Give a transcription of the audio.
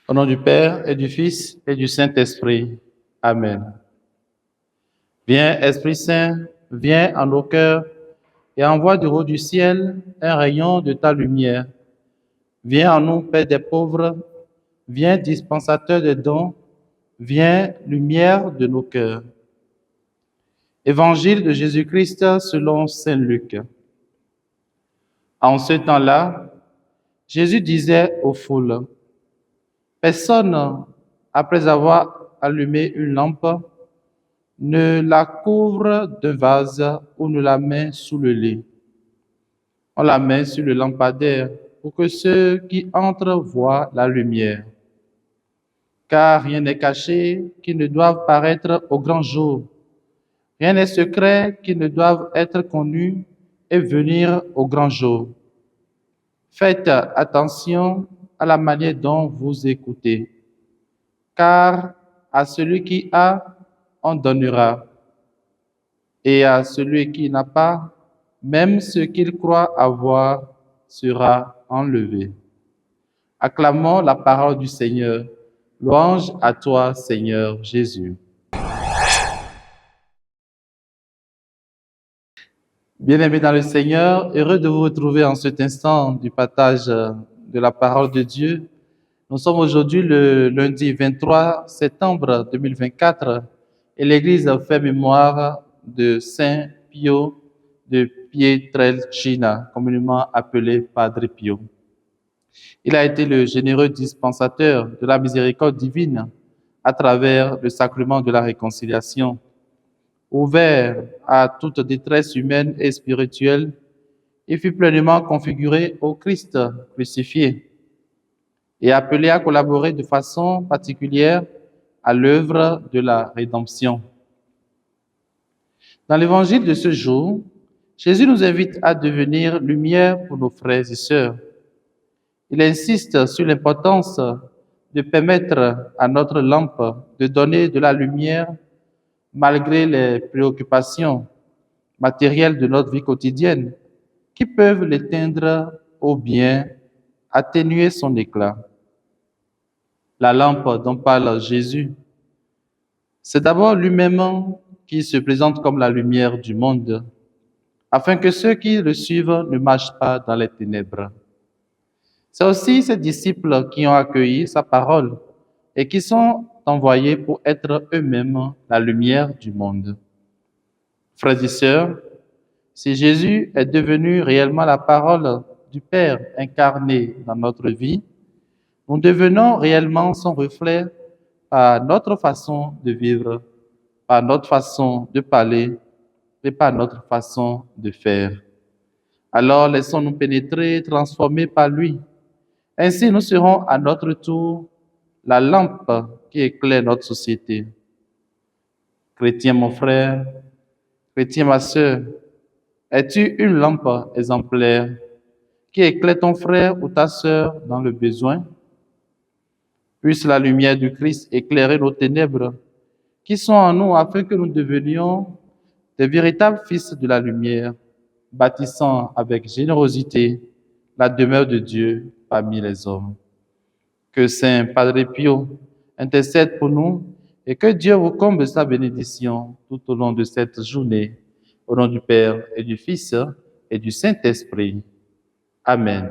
Au nom du Père et du Fils et du Saint-Esprit. Amen. Viens, Esprit Saint, viens en nos cœurs et envoie du haut du ciel un rayon de ta lumière. Viens en nous, Père des pauvres, viens, dispensateur de dons, viens, lumière de nos cœurs. Évangile de Jésus-Christ selon saint Luc. En ce temps-là, Jésus disait aux foules, « Personne, après avoir allumé une lampe, ne la couvre d'un vase ou ne la met sous le lit. On la met sur le lampadaire pour que ceux qui entrent voient la lumière. Car rien n'est caché qui ne doive paraître au grand jour. Rien n'est secret qui ne doive être connu et venir au grand jour. Faites attention à la manière dont vous écoutez, car à celui qui a, on donnera, et à celui qui n'a pas, même ce qu'il croit avoir sera enlevé. » Acclamons la parole du Seigneur. Louange à toi, Seigneur Jésus. Bien-aimés dans le Seigneur, heureux de vous retrouver en cet instant du partage de la parole de Dieu. Nous sommes aujourd'hui le lundi 23 septembre 2024 et l'Église fait mémoire de Saint Pio de Pietrelcina, communément appelé Padre Pio. Il a été le généreux dispensateur de la miséricorde divine à travers le sacrement de la réconciliation. Ouvert à toute détresse humaine et spirituelle, il fut pleinement configuré au Christ crucifié et appelé à collaborer de façon particulière à l'œuvre de la rédemption. Dans l'évangile de ce jour, Jésus nous invite à devenir lumière pour nos frères et sœurs. Il insiste sur l'importance de permettre à notre lampe de donner de la lumière malgré les préoccupations matérielles de notre vie quotidienne qui peuvent l'éteindre ou bien atténuer son éclat. La lampe dont parle Jésus, c'est d'abord lui-même qui se présente comme la lumière du monde, afin que ceux qui le suivent ne marchent pas dans les ténèbres. C'est aussi ses disciples qui ont accueilli sa parole et qui sont envoyés pour être eux-mêmes la lumière du monde. Frères et sœurs, si Jésus est devenu réellement la parole du Père incarnée dans notre vie, nous devenons réellement son reflet par notre façon de vivre, par notre façon de parler et par notre façon de faire. Alors laissons-nous pénétrer et transformer par lui. Ainsi, nous serons à notre tour la lampe qui éclaire notre société. Chrétien, mon frère, chrétien, ma sœur, es-tu une lampe exemplaire qui éclaire ton frère ou ta sœur dans le besoin? Puisse la lumière du Christ éclairer nos ténèbres qui sont en nous afin que nous devenions des véritables fils de la lumière, bâtissant avec générosité la demeure de Dieu parmi les hommes. Que Saint Padre Pio intercède pour nous et que Dieu vous comble de sa bénédiction tout au long de cette journée. Au nom du Père et du Fils et du Saint-Esprit. Amen.